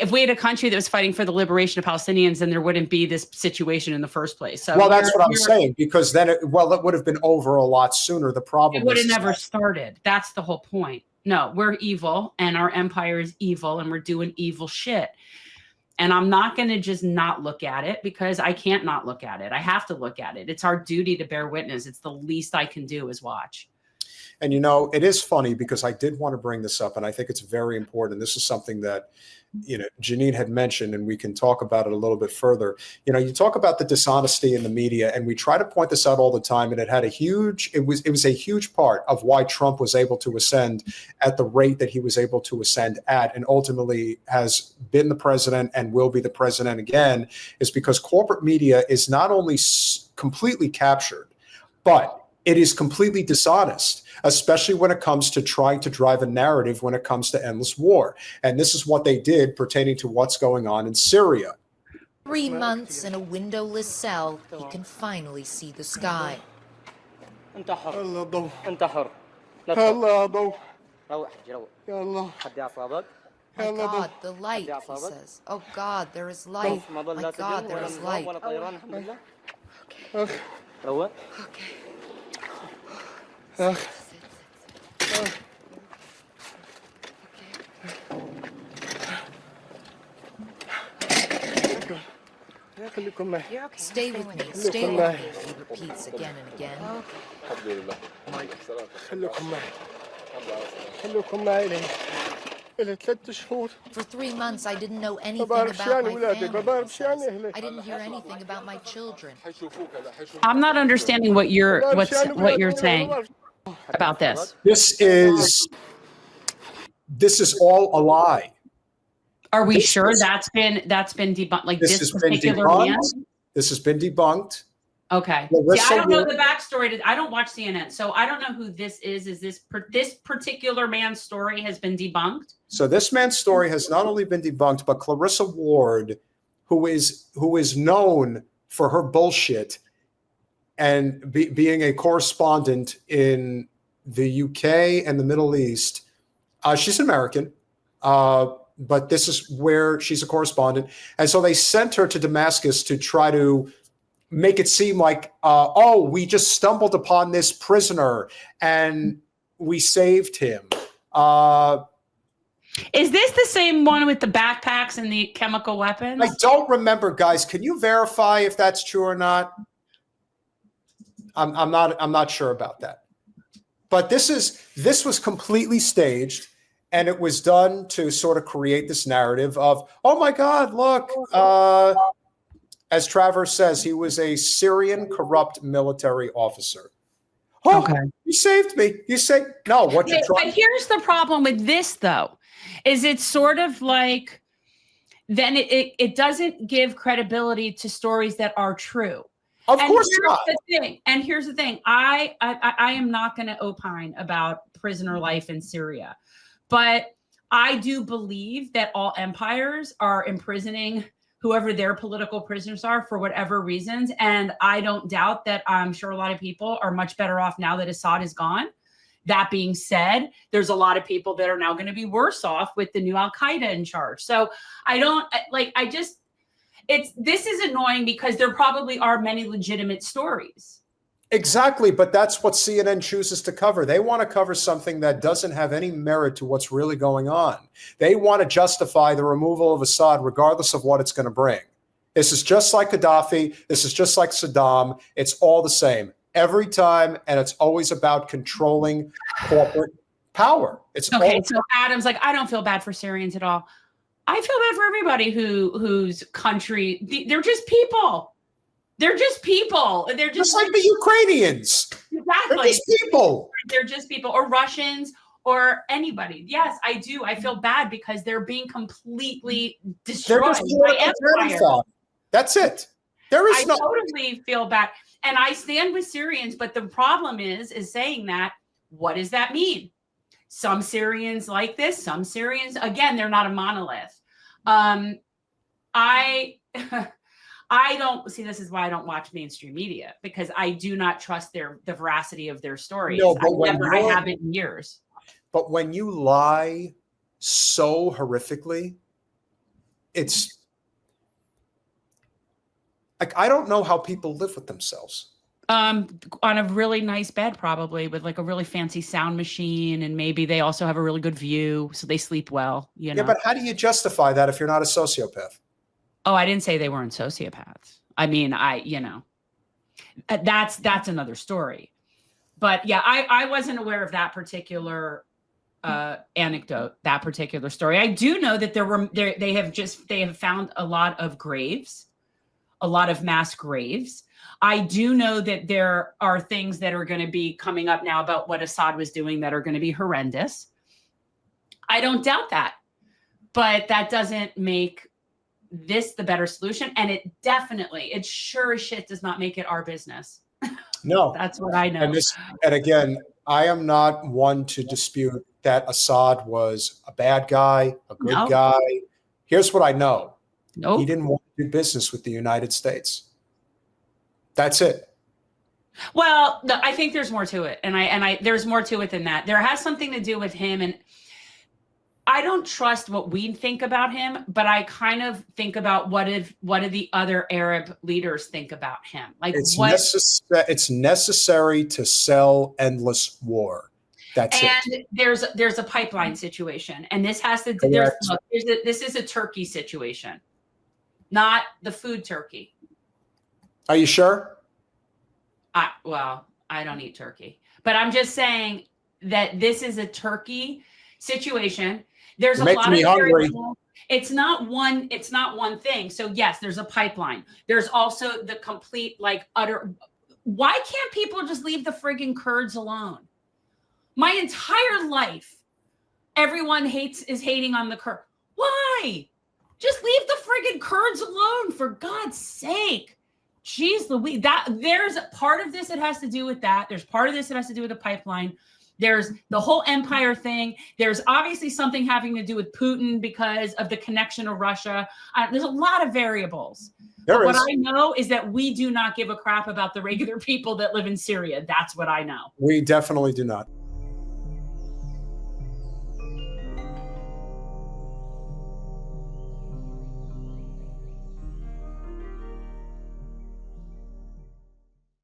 if we had a country that was fighting for the liberation of Palestinians, then there wouldn't be this situation in the first place. So well, that's what I'm saying, because then it would have been over a lot sooner. The problem it would have never started. That's the whole point. No, we're evil and our empire is evil and we're doing evil shit. And I'm not going to just not look at it, because I can't not look at it. I have to look at it. It's our duty to bear witness. It's the least I can do is watch. And, you know, it is funny, because I did want to bring this up, and I think it's very important. This is something that, you know, Janine had mentioned, and we can talk about it a little bit further. You know, you talk about the dishonesty in the media, and we try to point this out all the time, and it was a huge part of why Trump was able to ascend at the rate that he was able to ascend at, and ultimately has been the president and will be the president again, is because corporate media is not only completely captured, but it is completely dishonest, especially when it comes to trying to drive a narrative when it comes to endless war. And this is what they did pertaining to what's going on in Syria. 3 months in a windowless cell, he can finally see the sky. My God, the light, he says. Oh God, there is light. My God, there is light. Okay. Stay with me, stay with me, he repeats again and again. For 3 months, I didn't know anything about my family. I didn't hear anything about my children. I'm not understanding what you're saying about this. This is all a lie. Are we sure that's been debunked? Like this particular man? This has been debunked. Okay. See, I don't know the backstory. I don't watch CNN, so I don't know who this is. Is this particular man's story has been debunked? So this man's story has not only been debunked, but Clarissa Ward, who is known for her bullshit and being a correspondent in the UK and the Middle East, she's an American. But this is where she's a correspondent. And so they sent her to Damascus to try to make it seem like, oh, we just stumbled upon this prisoner and we saved him. Is this the same one with the backpacks and the chemical weapons? I don't remember, guys. Can you verify if that's true or not? I'm not sure about that. But this was completely staged. And it was done to sort of create this narrative of, oh my God, look, as Travers says, he was a Syrian corrupt military officer. Oh, okay. You saved me. You say, no, what you're trying. But here's the problem with this, though, is it's sort of like, then it doesn't give credibility to stories that are true. Of course not. And here's the thing. I am not going to opine about prisoner life in Syria. But I do believe that all empires are imprisoning whoever their political prisoners are for whatever reasons. And I don't doubt that I'm sure a lot of people are much better off now that Assad is gone. That being said, there's a lot of people that are now going to be worse off with the new Al-Qaeda in charge. So this is annoying because there probably are many legitimate stories. Exactly, but that's what CNN chooses to cover. They want to cover something that doesn't have any merit to what's really going on. They want to justify the removal of Assad regardless of what it's going to bring. This is just like Gaddafi. This is just like Saddam. It's all the same every time, and it's always about controlling corporate power. It's okay. So Adam's like, I don't feel bad for Syrians at all. I feel bad for everybody whose country, they're just people. They're just people. They're just like the Ukrainians. Exactly. They're just people. They're just people, or Russians, or anybody. Yes, I do. I feel bad because they're being completely destroyed by empire. That's it. I totally feel bad. And I stand with Syrians, but the problem is saying that, what does that mean? Some Syrians like this, some Syrians, again, they're not a monolith. I don't see. This is why I don't watch mainstream media, because I do not trust the veracity of their stories. No, but I haven't in years. But when you lie so horrifically, it's like, I don't know how people live with themselves. On a really nice bed, probably with like a really fancy sound machine, and maybe they also have a really good view, so they sleep well. You know. Yeah, but how do you justify that if you're not a sociopath? Oh, I didn't say they weren't sociopaths. I mean, that's another story. But yeah, I wasn't aware of that particular anecdote, that particular story. I do know that they have found a lot of graves, a lot of mass graves. I do know that there are things that are going to be coming up now about what Assad was doing that are going to be horrendous. I don't doubt that, but that doesn't make this the better solution. And it sure as shit does not make it our business. No, that's what I know. And again, I am not one to dispute that Assad was a bad guy, a good guy. Here's what I know. He didn't want to do business with the United States. That's it. Well, I think there's more to it. And there's more to it than that. There has something to do with him. And I don't trust what we think about him, but I kind of think about what do the other Arab leaders think about him? Like it's necessary to sell endless war. That's and it. There's a pipeline situation, and this has to this is a Turkey situation, not the food Turkey. Are you sure? Well, I don't eat turkey, but I'm just saying that this is a Turkey situation. There's a lot of variables. It's not one thing. So yes, there's a pipeline. There's also the complete utter. Why can't people just leave the friggin' Kurds alone? My entire life, everyone is hating on the Kurds. Why? Just leave the friggin' Kurds alone, for God's sake. Jeez Louise, there's part of this that has to do with that. There's part of this that has to do with the pipeline. There's the whole empire thing. There's obviously something having to do with Putin because of the connection to Russia. There's a lot of variables. But what I know is that we do not give a crap about the regular people that live in Syria. That's what I know. We definitely do not.